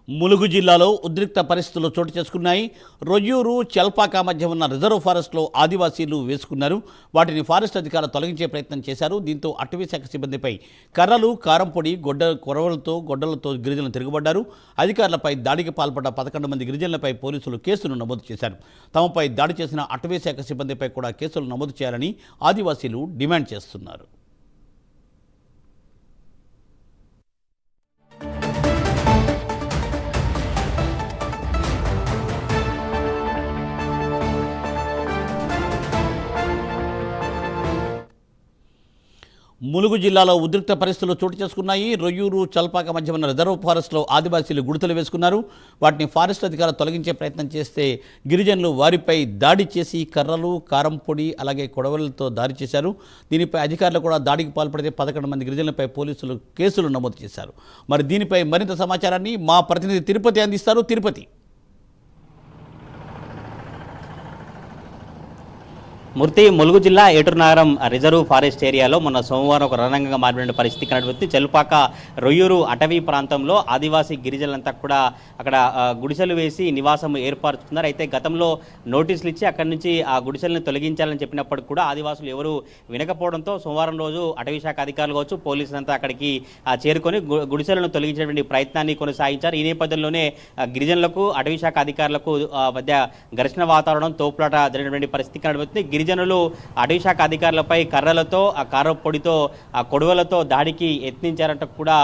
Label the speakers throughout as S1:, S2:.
S1: ములుగు జిల్లాలో ఉద్రిక్త పరిస్థితులు చోటు చేసుకున్నాయి. రొయ్యూరు, చెల్పాక మధ్య ఉన్న రిజర్వ్ ఫారెస్ట్లో ఆదివాసీలు వేసుకున్నారు. వాటిని ఫారెస్ట్ అధికారులు తొలగించే ప్రయత్నం చేశారు. దీంతో అటవీ శాఖ సిబ్బందిపై కర్రలు, కారంపొడి, గొడ్డలతో గిరిజనులు తిరుగుబడ్డారు. అధికారులపై దాడికి పాల్పడ్డ 11 మంది గిరిజనులపై పోలీసులు కేసులు నమోదు చేశారు. తమపై దాడి చేసిన అటవీ శాఖ సిబ్బందిపై కూడా కేసులు నమోదు చేయాలని ఆదివాసీలు డిమాండ్ చేస్తున్నారు. ములుగు జిల్లాలో ఉద్రిక్త పరిస్థితులు చోటు చేసుకున్నాయి. రొయ్యూరు, చల్పాక మధ్య ఉన్న రిజర్వ్ ఫారెస్ట్లో ఆదివాసీలు గుడితలు వేసుకున్నారు. వాటిని ఫారెస్ట్ అధికారులు తొలగించే ప్రయత్నం చేస్తే గిరిజనులు వారిపై దాడి చేసి కర్రలు, కారం పొడి, అలాగే కొడవలతో దాడి చేశారు. దీనిపై అధికారులు కూడా దాడికి పాల్పడితే 11 మంది గిరిజనులపై పోలీసులు కేసులు నమోదు చేశారు. మరి దీనిపై మరింత సమాచారాన్ని మా ప్రతినిధి తిరుపతి అందిస్తారు. తిరుపతి.
S2: ములుగు జిల్లా ఏటూరు నగరం రిజర్వ్ ఫారెస్ట్ ఏరియాలో మొన్న సోమవారం ఒక రణరంగంగా మారిన పరిస్థితి కనబడుతుంది. చెల్పాక, రొయ్యూరు అటవీ ప్రాంతంలో ఆదివాసీ గిరిజనులంతా కూడా అక్కడ గుడిసెలు వేసి నివాసం ఏర్పరుచుకున్నారు. అయితే గతంలో నోటీసులు ఇచ్చి అక్కడి నుంచి ఆ గుడిసెలను తొలగించాలని చెప్పినప్పటికీ కూడా ఆదివాసులు ఎవరు వినకపోవడంతో సోమవారం రోజు అటవీ శాఖ అధికారులు కావచ్చు, పోలీసులంతా అక్కడికి చేరుకొని గుడిసెలను తొలగించేటువంటి ప్రయత్నాన్ని కొనసాగించారు. ఈ నేపథ్యంలోనే గిరిజనులకు, అటవీ శాఖ అధికారులకు మధ్య ఘర్షణ వాతావరణం, తోపులాట జరిగినటువంటి పరిస్థితి కనబడుతుంది. గిరిజనులు అటవీ శాఖ అధికారులపై కర్రలతో, ఆ కారం పొడితో, ఆ కొడవలతో దాడికి యత్నించారంటూ కూడా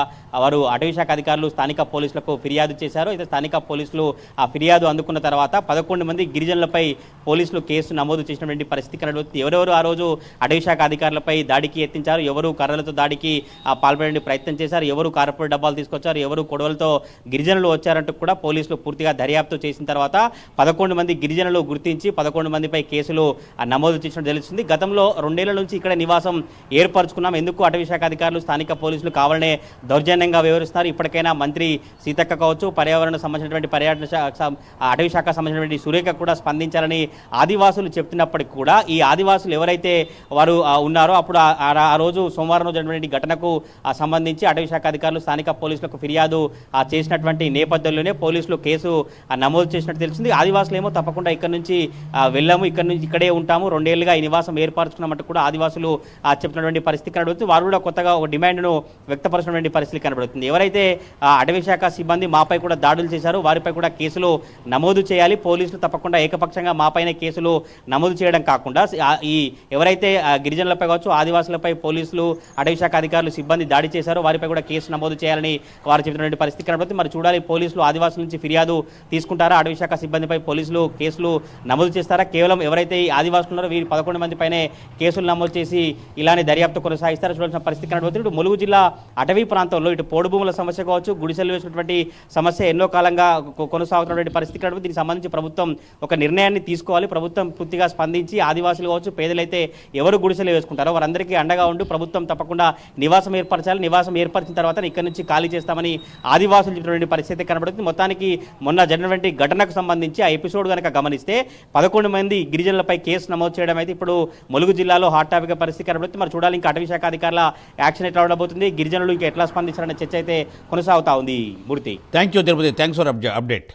S2: వారు అటవీ శాఖ అధికారులు స్థానిక పోలీసులకు ఫిర్యాదు చేశారు. అయితే స్థానిక పోలీసులు ఆ ఫిర్యాదు అందుకున్న తర్వాత 11 మంది గిరిజనులపై పోలీసులు కేసు నమోదు చేసినటువంటి పరిస్థితి కనబడుతుంది. ఎవరెవరు ఆ రోజు అటవీ శాఖ అధికారులపై దాడికి యత్నించారు, ఎవరు కర్రలతో దాడికి పాల్పడే ప్రయత్నం చేశారు, ఎవరు కారపొడి డబ్బాలు తీసుకొచ్చారు, ఎవరు కొడవలతో గిరిజనులు వచ్చారంటూ కూడా పోలీసులు పూర్తిగా దర్యాప్తు చేసిన తర్వాత 11 మంది గిరిజనులు గుర్తించి 11 మందిపై కేసులు నమోదు చేసినట్టు తెలుస్తుంది. గతంలో 2 ఏళ్ల నుంచి ఇక్కడ నివాసం ఏర్పరచుకున్నాం, ఎందుకు అటవీ శాఖ అధికారులు, స్థానిక పోలీసులు కావాలనే దౌర్జన్యంగా వ్యవహరిస్తున్నారు, ఇప్పటికైనా మంత్రి సీతక్క కావచ్చు, పర్యావరణ సంబంధించినటువంటి అటవీ శాఖ సంబంధించినటువంటి సురేఖ కూడా స్పందించాలని ఆదివాసులు చెప్తున్నప్పటికీ కూడా ఈ ఆదివాసులు ఎవరైతే వారు ఉన్నారో అప్పుడు ఆ రోజు సోమవారం రోజు జరిగినటువంటి ఘటనకు సంబంధించి అటవీ శాఖ అధికారులు స్థానిక పోలీసులకు ఫిర్యాదు చేసినటువంటి నేపథ్యంలోనే పోలీసులు కేసు నమోదు చేసినట్టు తెలిసింది. ఆదివాసులు ఏమో తప్పకుండా ఇక్కడ నుంచి వెళ్ళాము, ఇక్కడే ఉంటాము, 2 ఏళ్లుగా ఈ నివాసం ఏర్పరచుకున్నట్టు కూడా ఆదివాసులు చెప్పినటువంటి పరిస్థితి కనబడుతుంది. వారు కూడా కొత్తగా ఒక డిమాండ్ను వ్యక్తపరిచినటువంటి పరిస్థితి కనబడుతుంది. ఎవరైతే అటవీ శాఖ సిబ్బంది మాపై కూడా దాడులు చేశారో వారిపై కూడా కేసులు నమోదు చేయాలి. పోలీసులు తప్పకుండా ఏకపక్షంగా మాపైన కేసులు నమోదు చేయడం కాకుండా ఈ ఎవరైతే గిరిజనులపై కావచ్చు, ఆదివాసులపై పోలీసులు, అటవీ శాఖ అధికారులు, సిబ్బంది దాడి చేశారో వారిపై కూడా కేసు నమోదు చేయాలని వారు చెప్పినటువంటి పరిస్థితి కనబడుతుంది. మరి చూడాలి, పోలీసులు ఆదివాసుల నుంచి ఫిర్యాదు తీసుకుంటారా, అటవీ శాఖ సిబ్బందిపై పోలీసులు కేసులు నమోదు చేస్తారా, కేవలం ఎవరైతే ఆదివాసులు ఉన్నారో వీరి 11 మంది పైనే కేసులు నమోదు చేసి ఇలానే దర్యాప్తు కొనసాగిస్తారో చూడాల్సిన పరిస్థితి కనబడుతుంది. ఇటు ములుగు జిల్లా అటవీ ప్రాంతంలో ఇటు పోడు భూముల సమస్య కావచ్చు, గుడిసెలు వేసినటువంటి సమస్య ఎన్నో కాలంగా కొనసాగుతున్నటువంటి పరిస్థితి కనబడుతుంది. దీనికి సంబంధించి ప్రభుత్వం ఒక నిర్ణయాన్ని తీసుకోవాలి. ప్రభుత్వం పూర్తిగా స్పందించి ఆదివాసులు కావచ్చు, పేదలైతే ఎవరు గుడిసెలు వేసుకుంటారో వారందరికీ అండగా ఉండి ప్రభుత్వం తప్పకుండా నివాసం ఏర్పరచాలి. నివాసం ఏర్పరిచిన తర్వాత ఇక్కడ నుంచి ఖాళీ చేస్తామని ఆదివాసులు చెప్పినటువంటి పరిస్థితి కనబడుతుంది. మొత్తానికి మొన్న జరిగినటువంటి ఘటనకు సంబంధించి ఆ ఎపిసోడ్ కనుక గమనిస్తే 11 మంది గిరిజనులపై కేసు నమోదు చేయడం అయితే ఇప్పుడు ములుగు జిల్లాలో హాట్ టాపిక్ పరిస్థితి కనబడుతుంది. మరి చూడాలి, ఇంకా అటవీ శాఖ అధికారుల యాక్షన్ ఎట్లా ఉండబోతుంది, గిరిజనులు ఇంకా ఎట్లా స్పందించాలనే చర్చ అయితే కొనసాగుతా ఉంది. Murthy,
S1: thank you Tirupati, thanks for update.